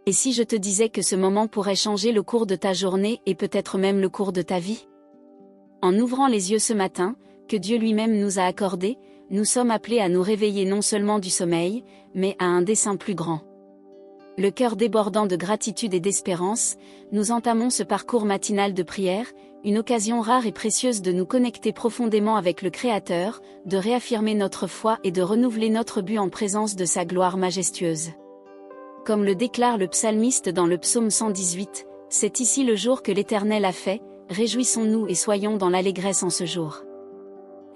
Et si je te disais que ce moment pourrait changer le cours de ta journée et peut-être même le cours de ta vie? En ouvrant les yeux ce matin, que Dieu lui-même nous a accordé, nous sommes appelés à nous réveiller non seulement du sommeil, mais à un dessein plus grand. Le cœur débordant de gratitude et d'espérance, nous entamons ce parcours matinal de prière, une occasion rare et précieuse de nous connecter profondément avec le Créateur, de réaffirmer notre foi et de renouveler notre but en présence de sa gloire majestueuse. Comme le déclare le psalmiste dans le psaume 118, « C'est ici le jour que l'Éternel a fait, réjouissons-nous et soyons dans l'allégresse en ce jour. »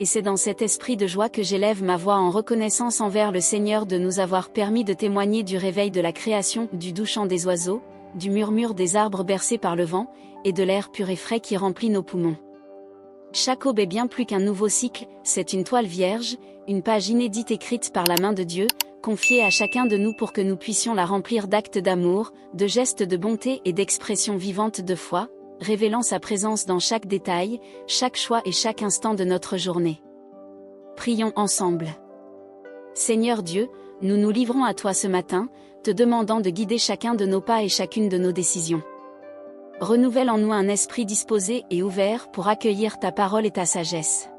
Et c'est dans cet esprit de joie que j'élève ma voix en reconnaissance envers le Seigneur de nous avoir permis de témoigner du réveil de la création, du doux chant des oiseaux, du murmure des arbres bercés par le vent, et de l'air pur et frais qui remplit nos poumons. Chaque aube est bien plus qu'un nouveau cycle, c'est une toile vierge, une page inédite écrite par la main de Dieu, confiée à chacun de nous pour que nous puissions la remplir d'actes d'amour, de gestes de bonté et d'expressions vivantes de foi, révélant sa présence dans chaque détail, chaque choix et chaque instant de notre journée. Prions ensemble. Seigneur Dieu, nous nous livrons à toi ce matin, te demandant de guider chacun de nos pas et chacune de nos décisions. Renouvelle en nous un esprit disposé et ouvert pour accueillir ta parole et ta sagesse.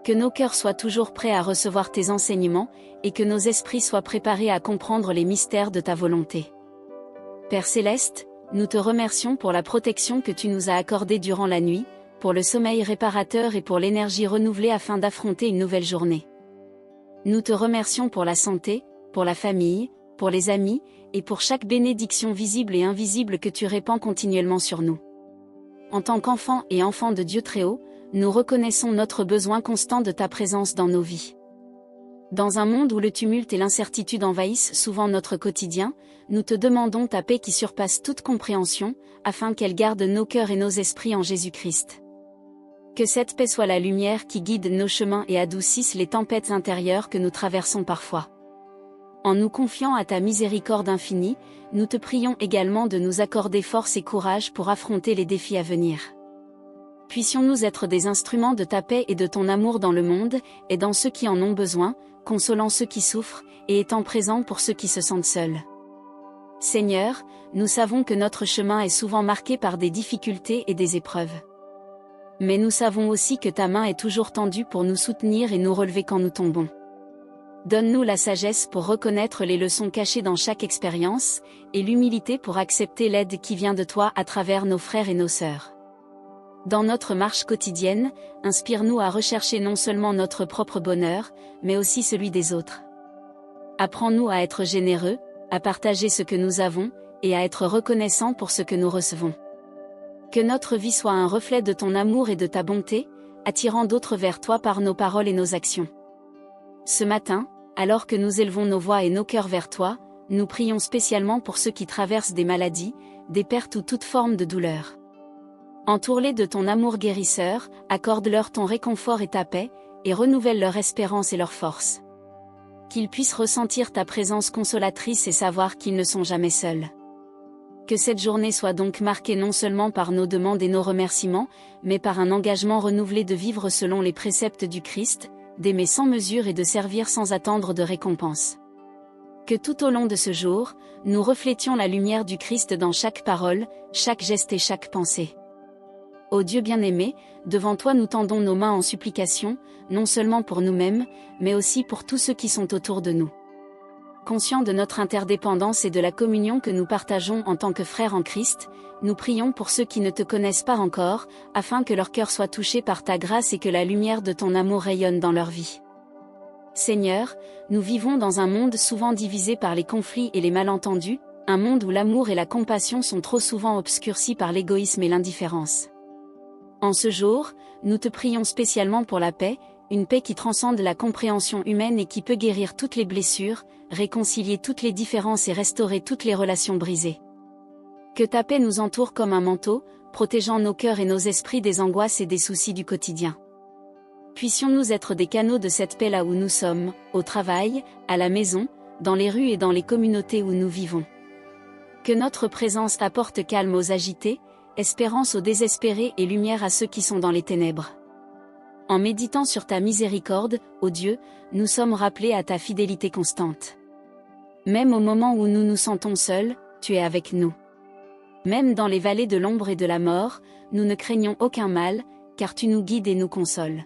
Que nos cœurs soient toujours prêts à recevoir tes enseignements, et que nos esprits soient préparés à comprendre les mystères de ta volonté. Père Céleste, nous te remercions pour la protection que tu nous as accordée durant la nuit, pour le sommeil réparateur et pour l'énergie renouvelée afin d'affronter une nouvelle journée. Nous te remercions pour la santé, pour la famille, pour les amis, et pour chaque bénédiction visible et invisible que tu répands continuellement sur nous. En tant qu'enfants et enfants de Dieu très haut, nous reconnaissons notre besoin constant de ta présence dans nos vies. Dans un monde où le tumulte et l'incertitude envahissent souvent notre quotidien, nous te demandons ta paix qui surpasse toute compréhension, afin qu'elle garde nos cœurs et nos esprits en Jésus-Christ. Que cette paix soit la lumière qui guide nos chemins et adoucisse les tempêtes intérieures que nous traversons parfois. En nous confiant à ta miséricorde infinie, nous te prions également de nous accorder force et courage pour affronter les défis à venir. Puissions-nous être des instruments de ta paix et de ton amour dans le monde, et dans ceux qui en ont besoin, consolant ceux qui souffrent, et étant présents pour ceux qui se sentent seuls. Seigneur, nous savons que notre chemin est souvent marqué par des difficultés et des épreuves. Mais nous savons aussi que ta main est toujours tendue pour nous soutenir et nous relever quand nous tombons. Donne-nous la sagesse pour reconnaître les leçons cachées dans chaque expérience, et l'humilité pour accepter l'aide qui vient de toi à travers nos frères et nos sœurs. Dans notre marche quotidienne, inspire-nous à rechercher non seulement notre propre bonheur, mais aussi celui des autres. Apprends-nous à être généreux, à partager ce que nous avons, et à être reconnaissants pour ce que nous recevons. Que notre vie soit un reflet de ton amour et de ta bonté, attirant d'autres vers toi par nos paroles et nos actions. Ce matin, alors que nous élevons nos voix et nos cœurs vers toi, nous prions spécialement pour ceux qui traversent des maladies, des pertes ou toute forme de douleur. Entoure-les de ton amour guérisseur, accorde-leur ton réconfort et ta paix, et renouvelle leur espérance et leur force. Qu'ils puissent ressentir ta présence consolatrice et savoir qu'ils ne sont jamais seuls. Que cette journée soit donc marquée non seulement par nos demandes et nos remerciements, mais par un engagement renouvelé de vivre selon les préceptes du Christ, d'aimer sans mesure et de servir sans attendre de récompense. Que tout au long de ce jour, nous reflétions la lumière du Christ dans chaque parole, chaque geste et chaque pensée. Ô Dieu bien-aimé, devant toi nous tendons nos mains en supplication, non seulement pour nous-mêmes, mais aussi pour tous ceux qui sont autour de nous. Conscients de notre interdépendance et de la communion que nous partageons en tant que frères en Christ, nous prions pour ceux qui ne te connaissent pas encore, afin que leur cœur soit touché par ta grâce et que la lumière de ton amour rayonne dans leur vie. Seigneur, nous vivons dans un monde souvent divisé par les conflits et les malentendus, un monde où l'amour et la compassion sont trop souvent obscurcis par l'égoïsme et l'indifférence. En ce jour, nous te prions spécialement pour la paix, une paix qui transcende la compréhension humaine et qui peut guérir toutes les blessures, réconcilier toutes les différences et restaurer toutes les relations brisées. Que ta paix nous entoure comme un manteau, protégeant nos cœurs et nos esprits des angoisses et des soucis du quotidien. Puissions-nous être des canaux de cette paix là où nous sommes, au travail, à la maison, dans les rues et dans les communautés où nous vivons. Que notre présence apporte calme aux agités, espérance aux désespérés et lumière à ceux qui sont dans les ténèbres. En méditant sur ta miséricorde, ô Dieu, nous sommes rappelés à ta fidélité constante. Même au moment où nous nous sentons seuls, tu es avec nous. Même dans les vallées de l'ombre et de la mort, nous ne craignons aucun mal, car tu nous guides et nous consoles.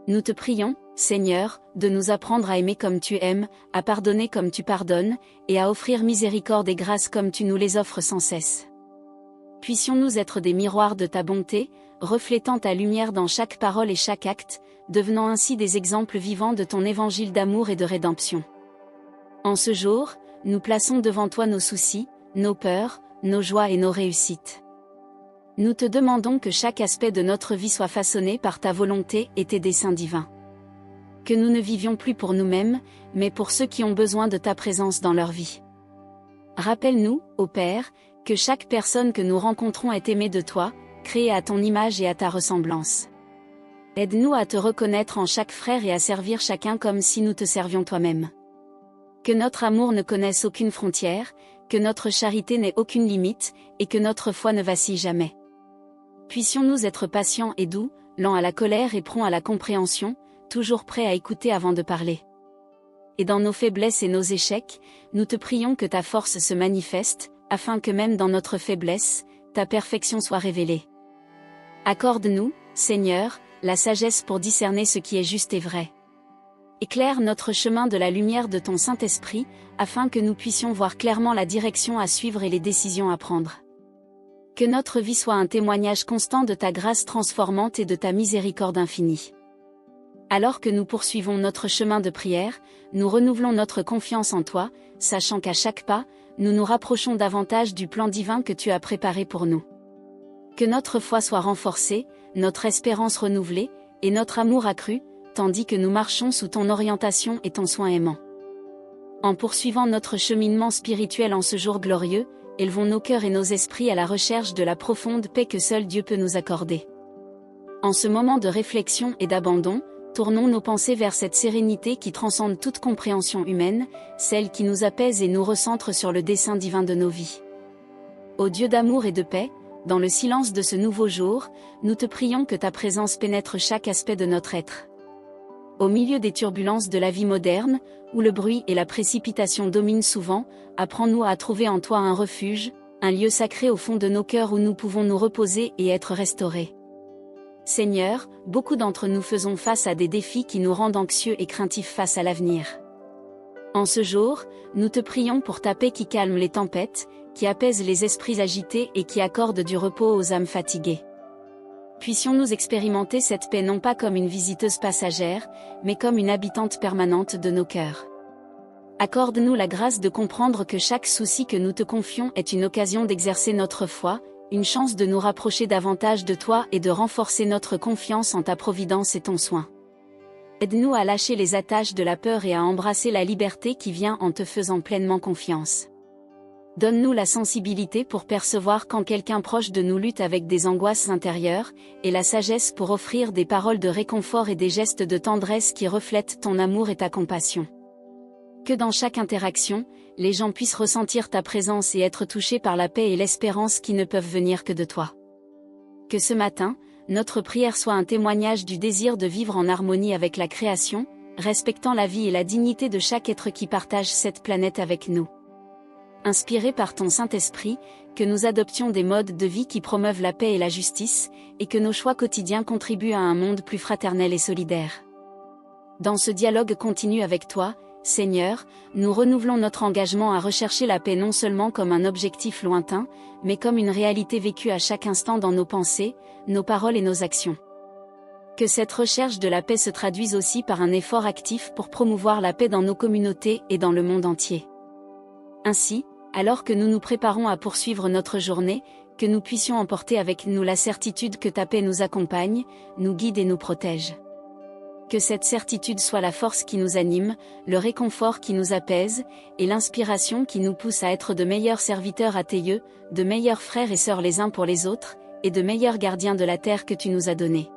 Nous te prions, Seigneur, de nous apprendre à aimer comme tu aimes, à pardonner comme tu pardonnes, et à offrir miséricorde et grâce comme tu nous les offres sans cesse. Puissions-nous être des miroirs de ta bonté, reflétant ta lumière dans chaque parole et chaque acte, devenant ainsi des exemples vivants de ton évangile d'amour et de rédemption. En ce jour, nous plaçons devant toi nos soucis, nos peurs, nos joies et nos réussites. Nous te demandons que chaque aspect de notre vie soit façonné par ta volonté et tes desseins divins. Que nous ne vivions plus pour nous-mêmes, mais pour ceux qui ont besoin de ta présence dans leur vie. Rappelle-nous, ô Père, que chaque personne que nous rencontrons est aimée de toi, créée à ton image et à ta ressemblance. Aide-nous à te reconnaître en chaque frère et à servir chacun comme si nous te servions toi-même. Que notre amour ne connaisse aucune frontière, que notre charité n'ait aucune limite, et que notre foi ne vacille jamais. Puissions-nous être patients et doux, lents à la colère et prompts à la compréhension, toujours prêts à écouter avant de parler. Et dans nos faiblesses et nos échecs, nous te prions que ta force se manifeste, afin que même dans notre faiblesse, ta perfection soit révélée. Accorde-nous, Seigneur, la sagesse pour discerner ce qui est juste et vrai. Éclaire notre chemin de la lumière de ton Saint-Esprit, afin que nous puissions voir clairement la direction à suivre et les décisions à prendre. Que notre vie soit un témoignage constant de ta grâce transformante et de ta miséricorde infinie. Alors que nous poursuivons notre chemin de prière, nous renouvelons notre confiance en toi, sachant qu'à chaque pas, nous nous rapprochons davantage du plan divin que tu as préparé pour nous. Que notre foi soit renforcée, notre espérance renouvelée, et notre amour accru, tandis que nous marchons sous ton orientation et ton soin aimant. En poursuivant notre cheminement spirituel en ce jour glorieux, élevons nos cœurs et nos esprits à la recherche de la profonde paix que seul Dieu peut nous accorder. En ce moment de réflexion et d'abandon, tournons nos pensées vers cette sérénité qui transcende toute compréhension humaine, celle qui nous apaise et nous recentre sur le dessein divin de nos vies. Ô Dieu d'amour et de paix, dans le silence de ce nouveau jour, nous te prions que ta présence pénètre chaque aspect de notre être. Au milieu des turbulences de la vie moderne, où le bruit et la précipitation dominent souvent, apprends-nous à trouver en toi un refuge, un lieu sacré au fond de nos cœurs où nous pouvons nous reposer et être restaurés. Seigneur, beaucoup d'entre nous faisons face à des défis qui nous rendent anxieux et craintifs face à l'avenir. En ce jour, nous te prions pour ta paix qui calme les tempêtes, qui apaise les esprits agités et qui accorde du repos aux âmes fatiguées. Puissions-nous expérimenter cette paix non pas comme une visiteuse passagère, mais comme une habitante permanente de nos cœurs. Accorde-nous la grâce de comprendre que chaque souci que nous te confions est une occasion d'exercer notre foi, une chance de nous rapprocher davantage de toi et de renforcer notre confiance en ta providence et ton soin. Aide-nous à lâcher les attaches de la peur et à embrasser la liberté qui vient en te faisant pleinement confiance. Donne-nous la sensibilité pour percevoir quand quelqu'un proche de nous lutte avec des angoisses intérieures, et la sagesse pour offrir des paroles de réconfort et des gestes de tendresse qui reflètent ton amour et ta compassion. Que dans chaque interaction, les gens puissent ressentir ta présence et être touchés par la paix et l'espérance qui ne peuvent venir que de toi. Que ce matin, notre prière soit un témoignage du désir de vivre en harmonie avec la création, respectant la vie et la dignité de chaque être qui partage cette planète avec nous. Inspirés par ton Saint-Esprit, que nous adoptions des modes de vie qui promeuvent la paix et la justice, et que nos choix quotidiens contribuent à un monde plus fraternel et solidaire. Dans ce dialogue continu avec toi, Seigneur, nous renouvelons notre engagement à rechercher la paix non seulement comme un objectif lointain, mais comme une réalité vécue à chaque instant dans nos pensées, nos paroles et nos actions. Que cette recherche de la paix se traduise aussi par un effort actif pour promouvoir la paix dans nos communautés et dans le monde entier. Ainsi, alors que nous nous préparons à poursuivre notre journée, que nous puissions emporter avec nous la certitude que ta paix nous accompagne, nous guide et nous protège. Que cette certitude soit la force qui nous anime, le réconfort qui nous apaise, et l'inspiration qui nous pousse à être de meilleurs serviteurs à tes yeux, de meilleurs frères et sœurs les uns pour les autres, et de meilleurs gardiens de la terre que tu nous as donnée.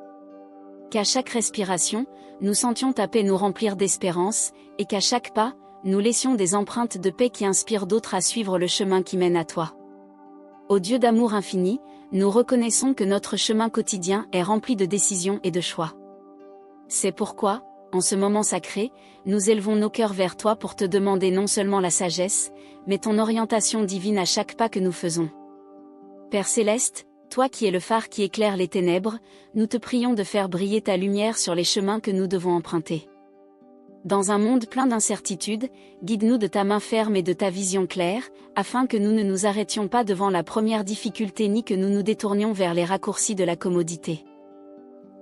Qu'à chaque respiration, nous sentions ta paix nous remplir d'espérance, et qu'à chaque pas, nous laissions des empreintes de paix qui inspirent d'autres à suivre le chemin qui mène à toi. Ô Dieu d'amour infini, nous reconnaissons que notre chemin quotidien est rempli de décisions et de choix. C'est pourquoi, en ce moment sacré, nous élevons nos cœurs vers toi pour te demander non seulement la sagesse, mais ton orientation divine à chaque pas que nous faisons. Père céleste, toi qui es le phare qui éclaire les ténèbres, nous te prions de faire briller ta lumière sur les chemins que nous devons emprunter. Dans un monde plein d'incertitudes, guide-nous de ta main ferme et de ta vision claire, afin que nous ne nous arrêtions pas devant la première difficulté ni que nous nous détournions vers les raccourcis de la commodité.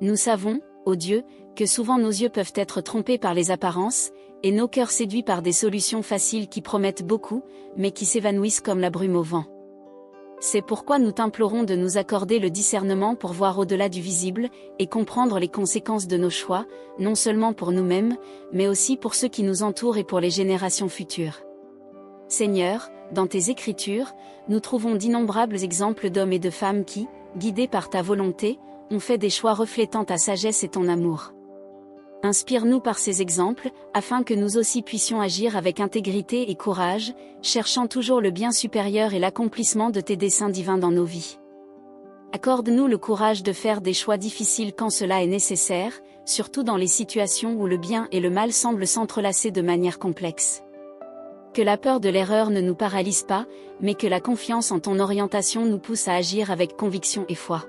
Nous savons, ô Dieu, que souvent nos yeux peuvent être trompés par les apparences, et nos cœurs séduits par des solutions faciles qui promettent beaucoup, mais qui s'évanouissent comme la brume au vent. C'est pourquoi nous t'implorons de nous accorder le discernement pour voir au-delà du visible, et comprendre les conséquences de nos choix, non seulement pour nous-mêmes, mais aussi pour ceux qui nous entourent et pour les générations futures. Seigneur, dans tes Écritures, nous trouvons d'innombrables exemples d'hommes et de femmes qui, guidés par ta volonté, ont fait des choix reflétant ta sagesse et ton amour. Inspire-nous par ces exemples, afin que nous aussi puissions agir avec intégrité et courage, cherchant toujours le bien supérieur et l'accomplissement de tes desseins divins dans nos vies. Accorde-nous le courage de faire des choix difficiles quand cela est nécessaire, surtout dans les situations où le bien et le mal semblent s'entrelacer de manière complexe. Que la peur de l'erreur ne nous paralyse pas, mais que la confiance en ton orientation nous pousse à agir avec conviction et foi.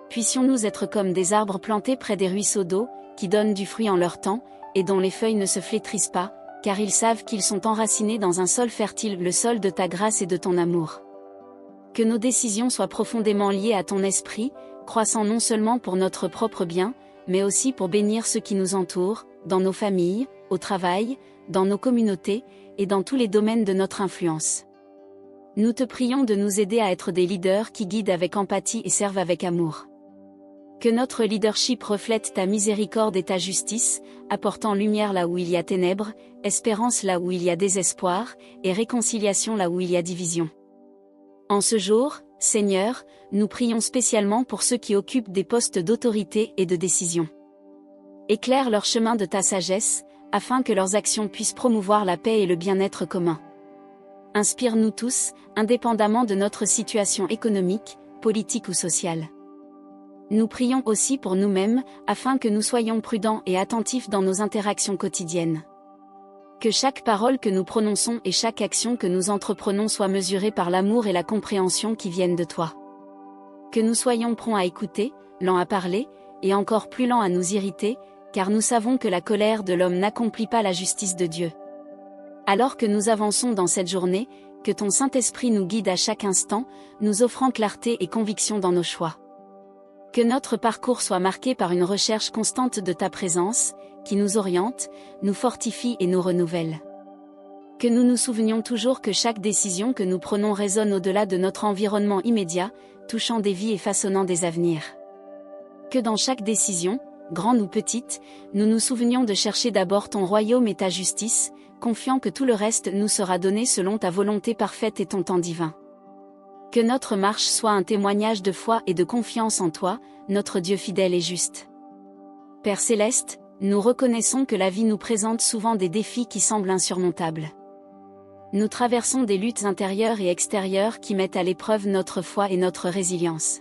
Puissions-nous être comme des arbres plantés près des ruisseaux d'eau, qui donnent du fruit en leur temps, et dont les feuilles ne se flétrissent pas, car ils savent qu'ils sont enracinés dans un sol fertile, le sol de ta grâce et de ton amour. Que nos décisions soient profondément liées à ton esprit, croissant non seulement pour notre propre bien, mais aussi pour bénir ceux qui nous entourent, dans nos familles, au travail, dans nos communautés, et dans tous les domaines de notre influence. Nous te prions de nous aider à être des leaders qui guident avec empathie et servent avec amour. Que notre leadership reflète ta miséricorde et ta justice, apportant lumière là où il y a ténèbres, espérance là où il y a désespoir, et réconciliation là où il y a division. En ce jour, Seigneur, nous prions spécialement pour ceux qui occupent des postes d'autorité et de décision. Éclaire leur chemin de ta sagesse, afin que leurs actions puissent promouvoir la paix et le bien-être commun. Inspire-nous tous, indépendamment de notre situation économique, politique ou sociale. Nous prions aussi pour nous-mêmes, afin que nous soyons prudents et attentifs dans nos interactions quotidiennes. Que chaque parole que nous prononçons et chaque action que nous entreprenons soit mesurée par l'amour et la compréhension qui viennent de toi. Que nous soyons prompts à écouter, lents à parler, et encore plus lents à nous irriter, car nous savons que la colère de l'homme n'accomplit pas la justice de Dieu. Alors que nous avançons dans cette journée, que ton Saint-Esprit nous guide à chaque instant, nous offrant clarté et conviction dans nos choix. Que notre parcours soit marqué par une recherche constante de ta présence, qui nous oriente, nous fortifie et nous renouvelle. Que nous nous souvenions toujours que chaque décision que nous prenons résonne au-delà de notre environnement immédiat, touchant des vies et façonnant des avenirs. Que dans chaque décision, grande ou petite, nous nous souvenions de chercher d'abord ton royaume et ta justice, confiant que tout le reste nous sera donné selon ta volonté parfaite et ton temps divin. Que notre marche soit un témoignage de foi et de confiance en toi, notre Dieu fidèle et juste. Père céleste, nous reconnaissons que la vie nous présente souvent des défis qui semblent insurmontables. Nous traversons des luttes intérieures et extérieures qui mettent à l'épreuve notre foi et notre résilience.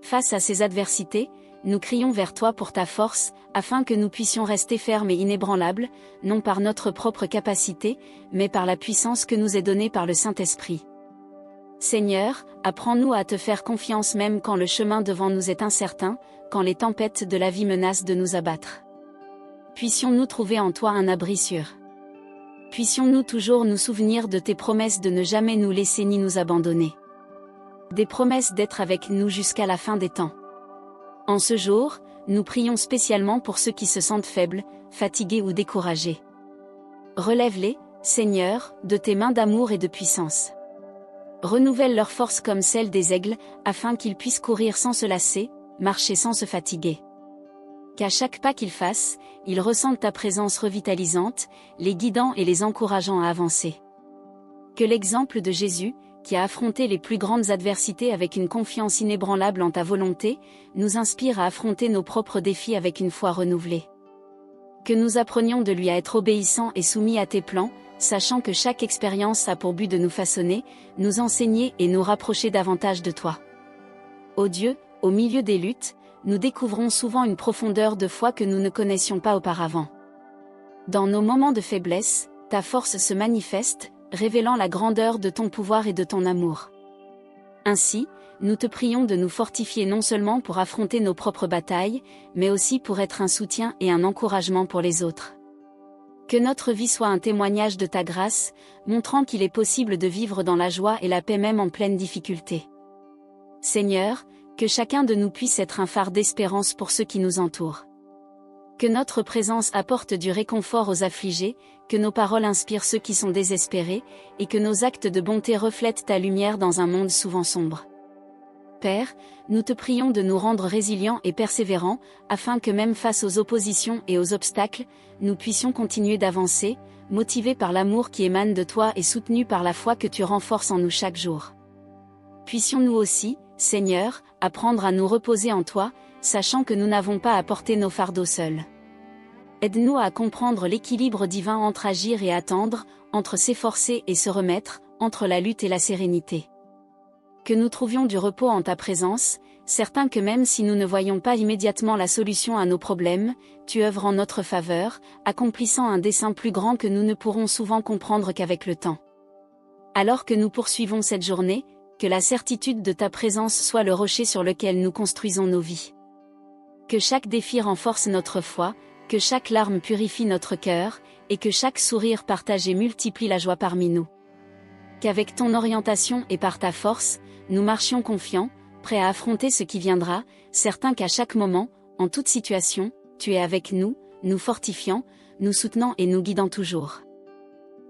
Face à ces adversités, nous crions vers toi pour ta force, afin que nous puissions rester fermes et inébranlables, non par notre propre capacité, mais par la puissance que nous est donnée par le Saint-Esprit. Seigneur, apprends-nous à te faire confiance même quand le chemin devant nous est incertain, quand les tempêtes de la vie menacent de nous abattre. Puissions-nous trouver en toi un abri sûr. Puissions-nous toujours nous souvenir de tes promesses de ne jamais nous laisser ni nous abandonner. Des promesses d'être avec nous jusqu'à la fin des temps. En ce jour, nous prions spécialement pour ceux qui se sentent faibles, fatigués ou découragés. Relève-les, Seigneur, de tes mains d'amour et de puissance. Renouvelle leur force comme celle des aigles, afin qu'ils puissent courir sans se lasser, marcher sans se fatiguer. Qu'à chaque pas qu'ils fassent, ils ressentent ta présence revitalisante, les guidant et les encourageant à avancer. Que l'exemple de Jésus, qui a affronté les plus grandes adversités avec une confiance inébranlable en ta volonté, nous inspire à affronter nos propres défis avec une foi renouvelée. Que nous apprenions de lui à être obéissants et soumis à tes plans, sachant que chaque expérience a pour but de nous façonner, nous enseigner et nous rapprocher davantage de toi. Ô Dieu, au milieu des luttes, nous découvrons souvent une profondeur de foi que nous ne connaissions pas auparavant. Dans nos moments de faiblesse, ta force se manifeste, révélant la grandeur de ton pouvoir et de ton amour. Ainsi, nous te prions de nous fortifier non seulement pour affronter nos propres batailles, mais aussi pour être un soutien et un encouragement pour les autres. Que notre vie soit un témoignage de ta grâce, montrant qu'il est possible de vivre dans la joie et la paix même en pleine difficulté. Seigneur, que chacun de nous puisse être un phare d'espérance pour ceux qui nous entourent. Que notre présence apporte du réconfort aux affligés, que nos paroles inspirent ceux qui sont désespérés, et que nos actes de bonté reflètent ta lumière dans un monde souvent sombre. Père, nous te prions de nous rendre résilients et persévérants, afin que même face aux oppositions et aux obstacles, nous puissions continuer d'avancer, motivés par l'amour qui émane de toi et soutenus par la foi que tu renforces en nous chaque jour. Puissions-nous aussi, Seigneur, apprendre à nous reposer en toi, sachant que nous n'avons pas à porter nos fardeaux seuls. Aide-nous à comprendre l'équilibre divin entre agir et attendre, entre s'efforcer et se remettre, entre la lutte et la sérénité. Que nous trouvions du repos en ta présence, certains que même si nous ne voyons pas immédiatement la solution à nos problèmes, tu œuvres en notre faveur, accomplissant un dessein plus grand que nous ne pourrons souvent comprendre qu'avec le temps. Alors que nous poursuivons cette journée, que la certitude de ta présence soit le rocher sur lequel nous construisons nos vies. Que chaque défi renforce notre foi, que chaque larme purifie notre cœur, et que chaque sourire partagé multiplie la joie parmi nous. Qu'avec ton orientation et par ta force, nous marchions confiants, prêts à affronter ce qui viendra, certains qu'à chaque moment, en toute situation, tu es avec nous, nous fortifiant, nous soutenant et nous guidant toujours.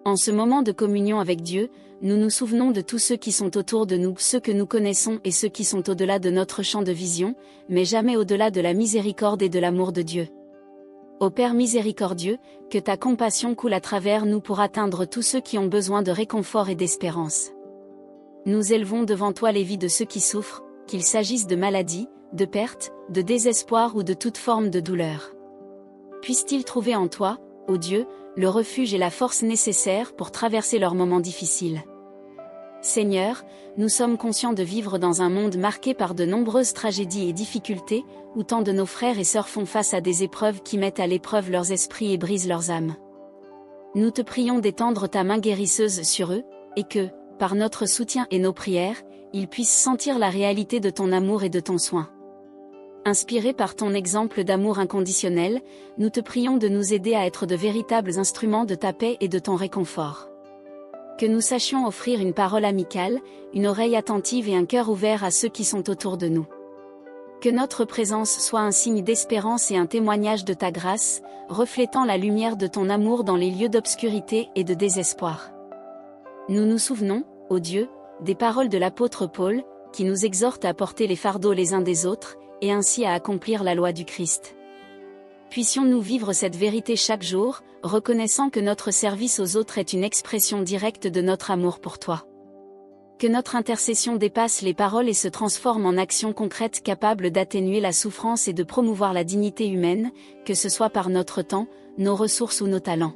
En ce moment de communion avec Dieu, nous nous souvenons de tous ceux qui sont autour de nous, ceux que nous connaissons et ceux qui sont au-delà de notre champ de vision, mais jamais au-delà de la miséricorde et de l'amour de Dieu. Ô Père miséricordieux, que ta compassion coule à travers nous pour atteindre tous ceux qui ont besoin de réconfort et d'espérance. Nous élevons devant toi les vies de ceux qui souffrent, qu'il s'agisse de maladies, de pertes, de désespoir ou de toute forme de douleur. Puissent-ils trouver en toi, ô Dieu, le refuge et la force nécessaires pour traverser leurs moments difficiles. Seigneur, nous sommes conscients de vivre dans un monde marqué par de nombreuses tragédies et difficultés, où tant de nos frères et sœurs font face à des épreuves qui mettent à l'épreuve leurs esprits et brisent leurs âmes. Nous te prions d'étendre ta main guérisseuse sur eux, et que, par notre soutien et nos prières, ils puissent sentir la réalité de ton amour et de ton soin. Inspirés par ton exemple d'amour inconditionnel, nous te prions de nous aider à être de véritables instruments de ta paix et de ton réconfort. Que nous sachions offrir une parole amicale, une oreille attentive et un cœur ouvert à ceux qui sont autour de nous. Que notre présence soit un signe d'espérance et un témoignage de ta grâce, reflétant la lumière de ton amour dans les lieux d'obscurité et de désespoir. Nous nous souvenons, ô Dieu, des paroles de l'apôtre Paul, qui nous exhorte à porter les fardeaux les uns des autres, et ainsi à accomplir la loi du Christ. Puissions-nous vivre cette vérité chaque jour, reconnaissant que notre service aux autres est une expression directe de notre amour pour toi. Que notre intercession dépasse les paroles et se transforme en actions concrètes capables d'atténuer la souffrance et de promouvoir la dignité humaine, que ce soit par notre temps, nos ressources ou nos talents.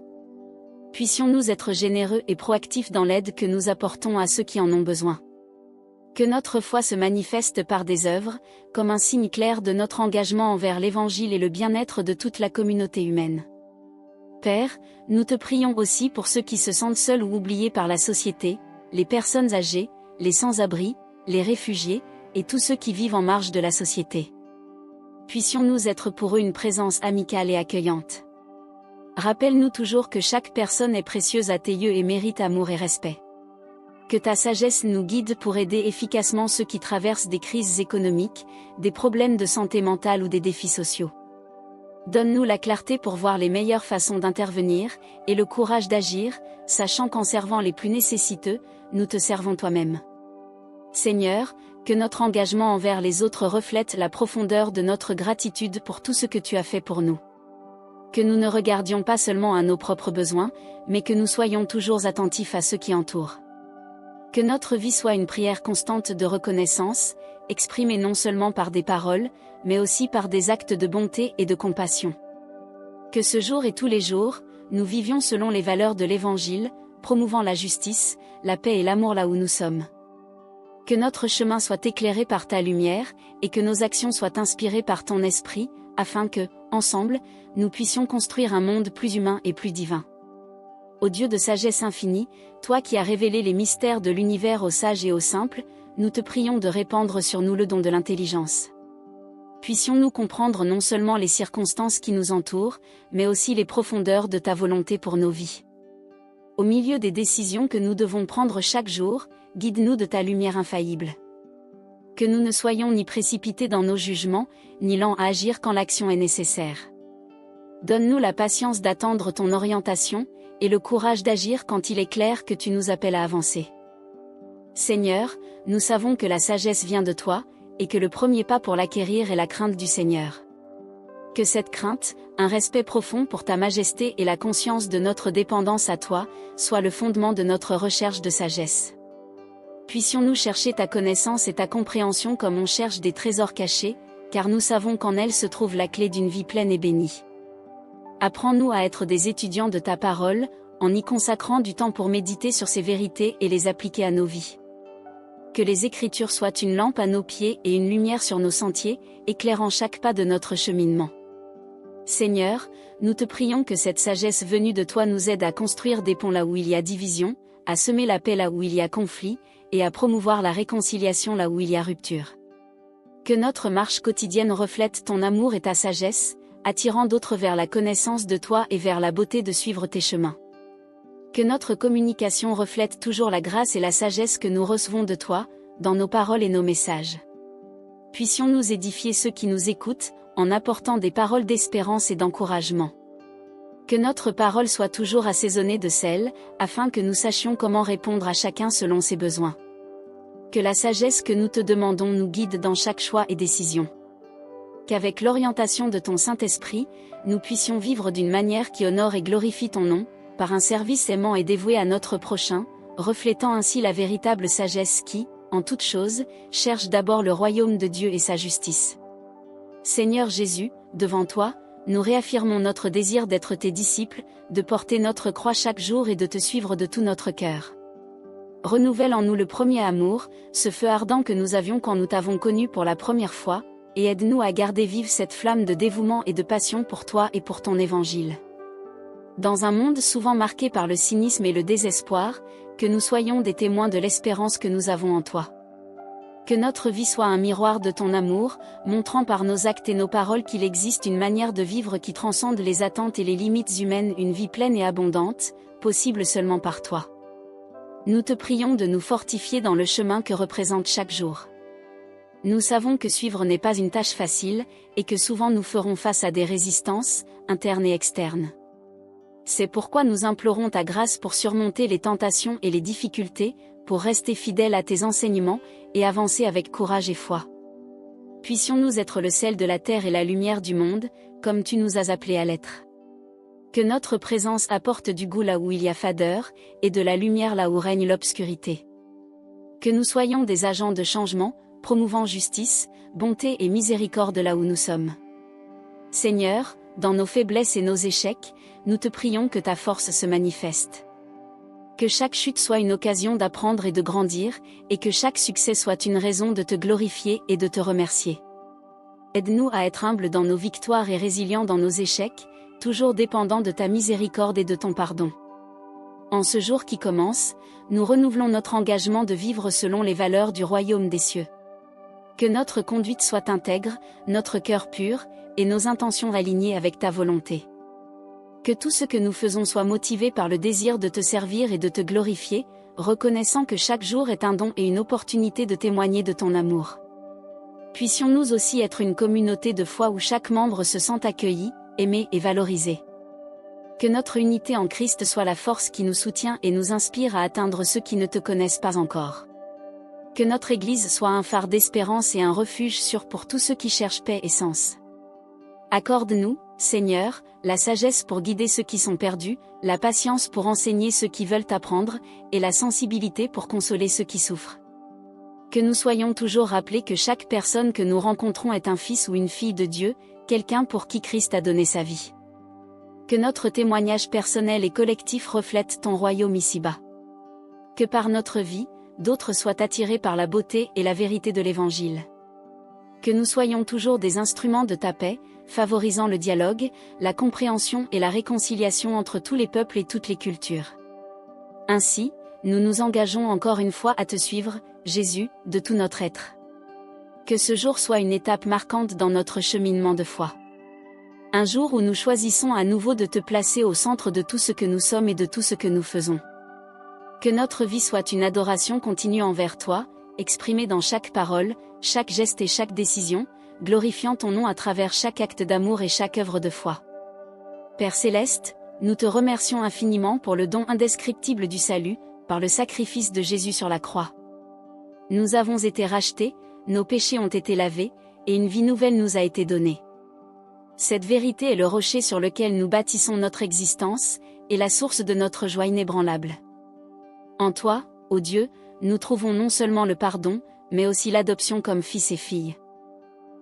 Puissions-nous être généreux et proactifs dans l'aide que nous apportons à ceux qui en ont besoin. Que notre foi se manifeste par des œuvres, comme un signe clair de notre engagement envers l'Évangile et le bien-être de toute la communauté humaine. Père, nous te prions aussi pour ceux qui se sentent seuls ou oubliés par la société, les personnes âgées, les sans-abri, les réfugiés, et tous ceux qui vivent en marge de la société. Puissions-nous être pour eux une présence amicale et accueillante. Rappelle-nous toujours que chaque personne est précieuse à tes yeux et mérite amour et respect. Que ta sagesse nous guide pour aider efficacement ceux qui traversent des crises économiques, des problèmes de santé mentale ou des défis sociaux. Donne-nous la clarté pour voir les meilleures façons d'intervenir, et le courage d'agir, sachant qu'en servant les plus nécessiteux, nous te servons toi-même. Seigneur, que notre engagement envers les autres reflète la profondeur de notre gratitude pour tout ce que tu as fait pour nous. Que nous ne regardions pas seulement à nos propres besoins, mais que nous soyons toujours attentifs à ceux qui entourent. Que notre vie soit une prière constante de reconnaissance, exprimée non seulement par des paroles, mais aussi par des actes de bonté et de compassion. Que ce jour et tous les jours, nous vivions selon les valeurs de l'Évangile, promouvant la justice, la paix et l'amour là où nous sommes. Que notre chemin soit éclairé par ta lumière, et que nos actions soient inspirées par ton esprit, afin que, ensemble, nous puissions construire un monde plus humain et plus divin. Ô Dieu de sagesse infinie, toi qui as révélé les mystères de l'univers aux sages et aux simples, nous te prions de répandre sur nous le don de l'intelligence. Puissions-nous comprendre non seulement les circonstances qui nous entourent, mais aussi les profondeurs de ta volonté pour nos vies. Au milieu des décisions que nous devons prendre chaque jour, guide-nous de ta lumière infaillible. Que nous ne soyons ni précipités dans nos jugements, ni lents à agir quand l'action est nécessaire. Donne-nous la patience d'attendre ton orientation, et le courage d'agir quand il est clair que tu nous appelles à avancer. Seigneur, nous savons que la sagesse vient de toi, et que le premier pas pour l'acquérir est la crainte du Seigneur. Que cette crainte, un respect profond pour ta majesté et la conscience de notre dépendance à toi, soit le fondement de notre recherche de sagesse. Puissions-nous chercher ta connaissance et ta compréhension comme on cherche des trésors cachés, car nous savons qu'en elles se trouve la clé d'une vie pleine et bénie. Apprends-nous à être des étudiants de ta parole, en y consacrant du temps pour méditer sur ces vérités et les appliquer à nos vies. Que les Écritures soient une lampe à nos pieds et une lumière sur nos sentiers, éclairant chaque pas de notre cheminement. Seigneur, nous te prions que cette sagesse venue de toi nous aide à construire des ponts là où il y a division, à semer la paix là où il y a conflit, et à promouvoir la réconciliation là où il y a rupture. Que notre marche quotidienne reflète ton amour et ta sagesse, attirant d'autres vers la connaissance de toi et vers la beauté de suivre tes chemins. Que notre communication reflète toujours la grâce et la sagesse que nous recevons de toi, dans nos paroles et nos messages. Puissions-nous édifier ceux qui nous écoutent, en apportant des paroles d'espérance et d'encouragement. Que notre parole soit toujours assaisonnée de sel, afin que nous sachions comment répondre à chacun selon ses besoins. Que la sagesse que nous te demandons nous guide dans chaque choix et décision. Qu'avec l'orientation de ton Saint-Esprit, nous puissions vivre d'une manière qui honore et glorifie ton nom, par un service aimant et dévoué à notre prochain, reflétant ainsi la véritable sagesse qui, en toute chose, cherche d'abord le royaume de Dieu et sa justice. Seigneur Jésus, devant toi, nous réaffirmons notre désir d'être tes disciples, de porter notre croix chaque jour et de te suivre de tout notre cœur. Renouvelle en nous le premier amour, ce feu ardent que nous avions quand nous t'avons connu pour la première fois, et aide-nous à garder vive cette flamme de dévouement et de passion pour toi et pour ton évangile. Dans un monde souvent marqué par le cynisme et le désespoir, que nous soyons des témoins de l'espérance que nous avons en toi. Que notre vie soit un miroir de ton amour, montrant par nos actes et nos paroles qu'il existe une manière de vivre qui transcende les attentes et les limites humaines, une vie pleine et abondante, possible seulement par toi. Nous te prions de nous fortifier dans le chemin que représente chaque jour. Nous savons que suivre n'est pas une tâche facile, et que souvent nous ferons face à des résistances, internes et externes. C'est pourquoi nous implorons ta grâce pour surmonter les tentations et les difficultés, pour rester fidèles à tes enseignements, et avancer avec courage et foi. Puissions-nous être le sel de la terre et la lumière du monde, comme tu nous as appelés à l'être. Que notre présence apporte du goût là où il y a fadeur, et de la lumière là où règne l'obscurité. Que nous soyons des agents de changement, promouvant justice, bonté et miséricorde là où nous sommes. Seigneur, dans nos faiblesses et nos échecs, nous te prions que ta force se manifeste. Que chaque chute soit une occasion d'apprendre et de grandir, et que chaque succès soit une raison de te glorifier et de te remercier. Aide-nous à être humbles dans nos victoires et résilients dans nos échecs, toujours dépendants de ta miséricorde et de ton pardon. En ce jour qui commence, nous renouvelons notre engagement de vivre selon les valeurs du royaume des cieux. Que notre conduite soit intègre, notre cœur pur, et nos intentions alignées avec ta volonté. Que tout ce que nous faisons soit motivé par le désir de te servir et de te glorifier, reconnaissant que chaque jour est un don et une opportunité de témoigner de ton amour. Puissions-nous aussi être une communauté de foi où chaque membre se sent accueilli, aimé et valorisé. Que notre unité en Christ soit la force qui nous soutient et nous inspire à atteindre ceux qui ne te connaissent pas encore. Que notre Église soit un phare d'espérance et un refuge sûr pour tous ceux qui cherchent paix et sens. Accorde-nous, Seigneur, la sagesse pour guider ceux qui sont perdus, la patience pour enseigner ceux qui veulent apprendre, et la sensibilité pour consoler ceux qui souffrent. Que nous soyons toujours rappelés que chaque personne que nous rencontrons est un fils ou une fille de Dieu, quelqu'un pour qui Christ a donné sa vie. Que notre témoignage personnel et collectif reflète ton royaume ici-bas. Que par notre vie, d'autres soient attirés par la beauté et la vérité de l'Évangile. Que nous soyons toujours des instruments de ta paix, favorisant le dialogue, la compréhension et la réconciliation entre tous les peuples et toutes les cultures. Ainsi, nous nous engageons encore une fois à te suivre, Jésus, de tout notre être. Que ce jour soit une étape marquante dans notre cheminement de foi. Un jour où nous choisissons à nouveau de te placer au centre de tout ce que nous sommes et de tout ce que nous faisons. Que notre vie soit une adoration continue envers toi, exprimée dans chaque parole, chaque geste et chaque décision, glorifiant ton nom à travers chaque acte d'amour et chaque œuvre de foi. Père céleste, nous te remercions infiniment pour le don indescriptible du salut, par le sacrifice de Jésus sur la croix. Nous avons été rachetés, nos péchés ont été lavés, et une vie nouvelle nous a été donnée. Cette vérité est le rocher sur lequel nous bâtissons notre existence, et la source de notre joie inébranlable. En toi, ô Dieu, nous trouvons non seulement le pardon, mais aussi l'adoption comme fils et filles.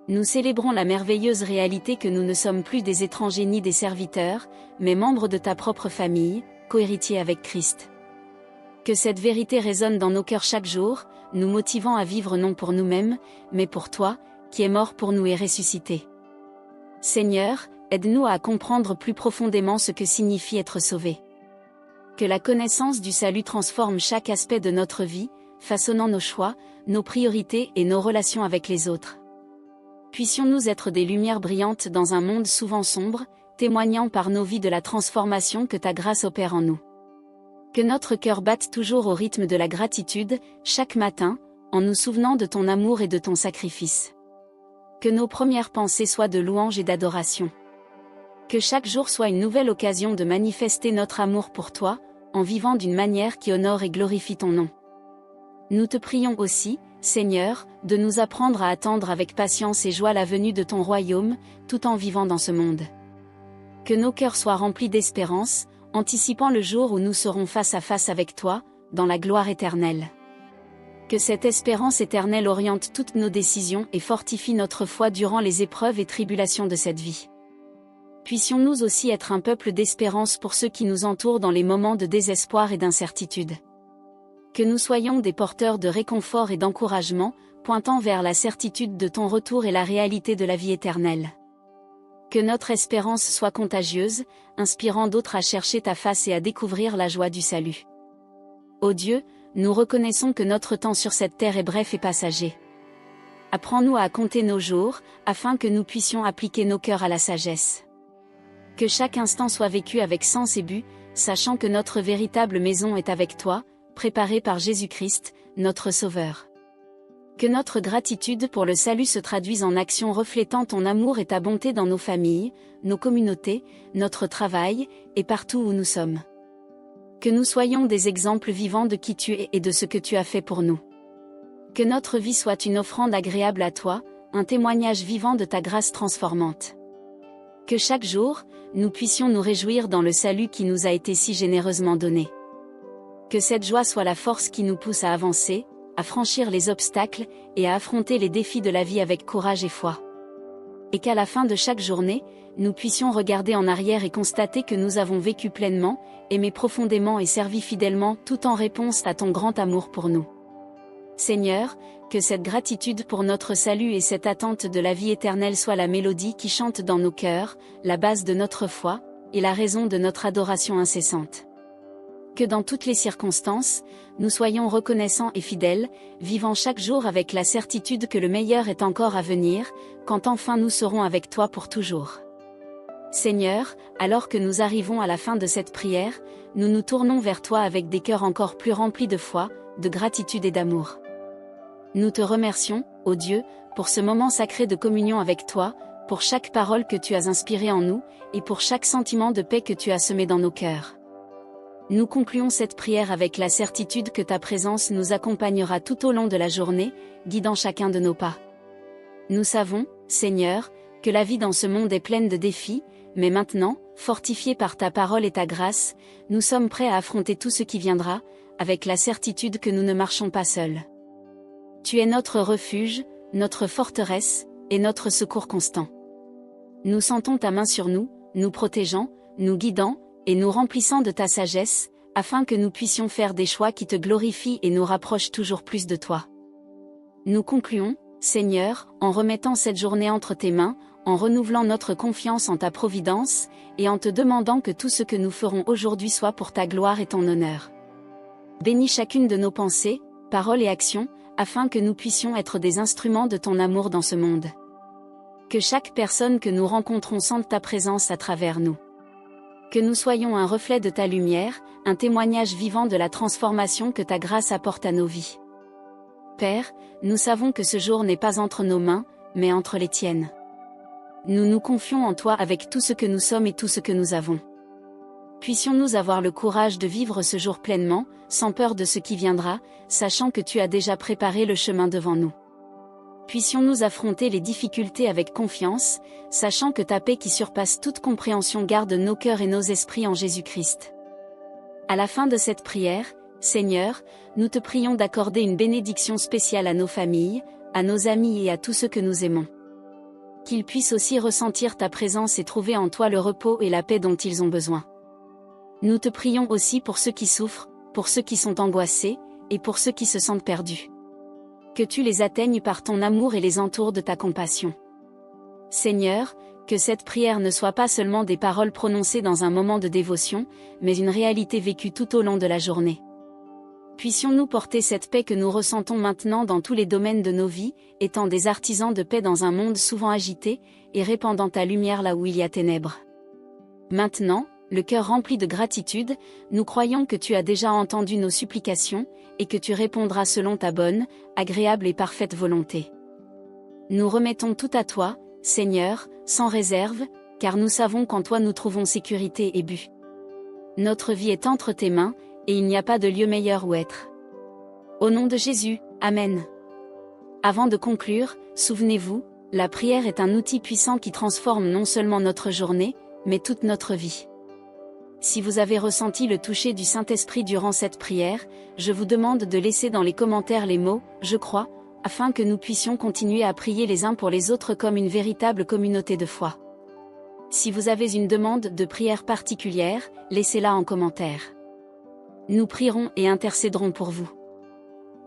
Nous célébrons la merveilleuse réalité que nous ne sommes plus des étrangers ni des serviteurs, mais membres de ta propre famille, cohéritiers avec Christ. Que cette vérité résonne dans nos cœurs chaque jour, nous motivant à vivre non pour nous-mêmes, mais pour toi, qui es mort pour nous et ressuscité. Seigneur, aide-nous à comprendre plus profondément ce que signifie être sauvé. Que la connaissance du salut transforme chaque aspect de notre vie, façonnant nos choix, nos priorités et nos relations avec les autres. Puissions-nous être des lumières brillantes dans un monde souvent sombre, témoignant par nos vies de la transformation que ta grâce opère en nous. Que notre cœur batte toujours au rythme de la gratitude, chaque matin, en nous souvenant de ton amour et de ton sacrifice. Que nos premières pensées soient de louange et d'adoration. Que chaque jour soit une nouvelle occasion de manifester notre amour pour toi, en vivant d'une manière qui honore et glorifie ton nom. Nous te prions aussi, Seigneur, de nous apprendre à attendre avec patience et joie la venue de ton royaume, tout en vivant dans ce monde. Que nos cœurs soient remplis d'espérance, anticipant le jour où nous serons face à face avec toi, dans la gloire éternelle. Que cette espérance éternelle oriente toutes nos décisions et fortifie notre foi durant les épreuves et tribulations de cette vie. Puissions-nous aussi être un peuple d'espérance pour ceux qui nous entourent dans les moments de désespoir et d'incertitude. Que nous soyons des porteurs de réconfort et d'encouragement, pointant vers la certitude de ton retour et la réalité de la vie éternelle. Que notre espérance soit contagieuse, inspirant d'autres à chercher ta face et à découvrir la joie du salut. Ô Dieu, nous reconnaissons que notre temps sur cette terre est bref et passager. Apprends-nous à compter nos jours, afin que nous puissions appliquer nos cœurs à la sagesse. Que chaque instant soit vécu avec sens et but, sachant que notre véritable maison est avec toi, préparée par Jésus-Christ, notre Sauveur. Que notre gratitude pour le salut se traduise en actions reflétant ton amour et ta bonté dans nos familles, nos communautés, notre travail, et partout où nous sommes. Que nous soyons des exemples vivants de qui tu es et de ce que tu as fait pour nous. Que notre vie soit une offrande agréable à toi, un témoignage vivant de ta grâce transformante. Que chaque jour, nous puissions nous réjouir dans le salut qui nous a été si généreusement donné. Que cette joie soit la force qui nous pousse à avancer, à franchir les obstacles, et à affronter les défis de la vie avec courage et foi. Et qu'à la fin de chaque journée, nous puissions regarder en arrière et constater que nous avons vécu pleinement, aimé profondément et servi fidèlement tout en réponse à ton grand amour pour nous. Seigneur, que cette gratitude pour notre salut et cette attente de la vie éternelle soit la mélodie qui chante dans nos cœurs, la base de notre foi, et la raison de notre adoration incessante. Que dans toutes les circonstances, nous soyons reconnaissants et fidèles, vivant chaque jour avec la certitude que le meilleur est encore à venir, quand enfin nous serons avec toi pour toujours. Seigneur, alors que nous arrivons à la fin de cette prière, nous nous tournons vers toi avec des cœurs encore plus remplis de foi, de gratitude et d'amour. Nous te remercions, ô Dieu, pour ce moment sacré de communion avec toi, pour chaque parole que tu as inspirée en nous, et pour chaque sentiment de paix que tu as semé dans nos cœurs. Nous concluons cette prière avec la certitude que ta présence nous accompagnera tout au long de la journée, guidant chacun de nos pas. Nous savons, Seigneur, que la vie dans ce monde est pleine de défis, mais maintenant, fortifiés par ta parole et ta grâce, nous sommes prêts à affronter tout ce qui viendra, avec la certitude que nous ne marchons pas seuls. Tu es notre refuge, notre forteresse, et notre secours constant. Nous sentons ta main sur nous, nous protégeant, nous guidant, et nous remplissant de ta sagesse, afin que nous puissions faire des choix qui te glorifient et nous rapprochent toujours plus de toi. Nous concluons, Seigneur, en remettant cette journée entre tes mains, en renouvelant notre confiance en ta providence, et en te demandant que tout ce que nous ferons aujourd'hui soit pour ta gloire et ton honneur. Bénis chacune de nos pensées, paroles et actions, afin que nous puissions être des instruments de ton amour dans ce monde. Que chaque personne que nous rencontrons sente ta présence à travers nous. Que nous soyons un reflet de ta lumière, un témoignage vivant de la transformation que ta grâce apporte à nos vies. Père, nous savons que ce jour n'est pas entre nos mains, mais entre les tiennes. Nous nous confions en toi avec tout ce que nous sommes et tout ce que nous avons. Puissions-nous avoir le courage de vivre ce jour pleinement, sans peur de ce qui viendra, sachant que tu as déjà préparé le chemin devant nous. Puissions-nous affronter les difficultés avec confiance, sachant que ta paix qui surpasse toute compréhension garde nos cœurs et nos esprits en Jésus-Christ. À la fin de cette prière, Seigneur, nous te prions d'accorder une bénédiction spéciale à nos familles, à nos amis et à tous ceux que nous aimons. Qu'ils puissent aussi ressentir ta présence et trouver en toi le repos et la paix dont ils ont besoin. Nous te prions aussi pour ceux qui souffrent, pour ceux qui sont angoissés, et pour ceux qui se sentent perdus. Que tu les atteignes par ton amour et les entoures de ta compassion. Seigneur, que cette prière ne soit pas seulement des paroles prononcées dans un moment de dévotion, mais une réalité vécue tout au long de la journée. Puissions-nous porter cette paix que nous ressentons maintenant dans tous les domaines de nos vies, étant des artisans de paix dans un monde souvent agité, et répandant ta lumière là où il y a ténèbres. Maintenant, le cœur rempli de gratitude, nous croyons que tu as déjà entendu nos supplications, et que tu répondras selon ta bonne, agréable et parfaite volonté. Nous remettons tout à toi, Seigneur, sans réserve, car nous savons qu'en toi nous trouvons sécurité et but. Notre vie est entre tes mains, et il n'y a pas de lieu meilleur où être. Au nom de Jésus, Amen. Avant de conclure, souvenez-vous, la prière est un outil puissant qui transforme non seulement notre journée, mais toute notre vie. Si vous avez ressenti le toucher du Saint-Esprit durant cette prière, je vous demande de laisser dans les commentaires les mots « Je crois », afin que nous puissions continuer à prier les uns pour les autres comme une véritable communauté de foi. Si vous avez une demande de prière particulière, laissez-la en commentaire. Nous prierons et intercéderons pour vous.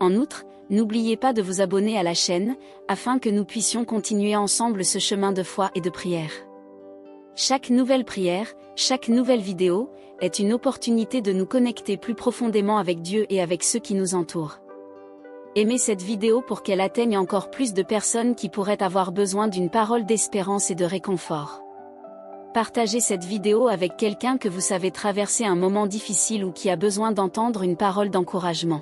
En outre, n'oubliez pas de vous abonner à la chaîne, afin que nous puissions continuer ensemble ce chemin de foi et de prière. Chaque nouvelle prière, chaque nouvelle vidéo, est une opportunité de nous connecter plus profondément avec Dieu et avec ceux qui nous entourent. Aimez cette vidéo pour qu'elle atteigne encore plus de personnes qui pourraient avoir besoin d'une parole d'espérance et de réconfort. Partagez cette vidéo avec quelqu'un que vous savez traverser un moment difficile ou qui a besoin d'entendre une parole d'encouragement.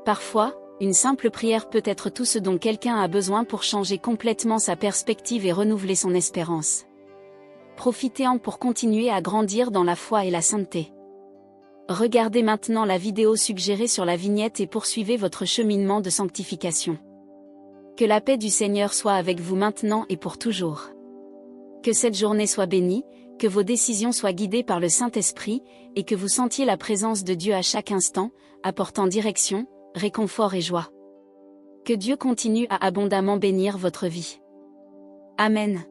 Parfois, une simple prière peut être tout ce dont quelqu'un a besoin pour changer complètement sa perspective et renouveler son espérance. Profitez-en pour continuer à grandir dans la foi et la sainteté. Regardez maintenant la vidéo suggérée sur la vignette et poursuivez votre cheminement de sanctification. Que la paix du Seigneur soit avec vous maintenant et pour toujours. Que cette journée soit bénie, que vos décisions soient guidées par le Saint-Esprit, et que vous sentiez la présence de Dieu à chaque instant, apportant direction, réconfort et joie. Que Dieu continue à abondamment bénir votre vie. Amen.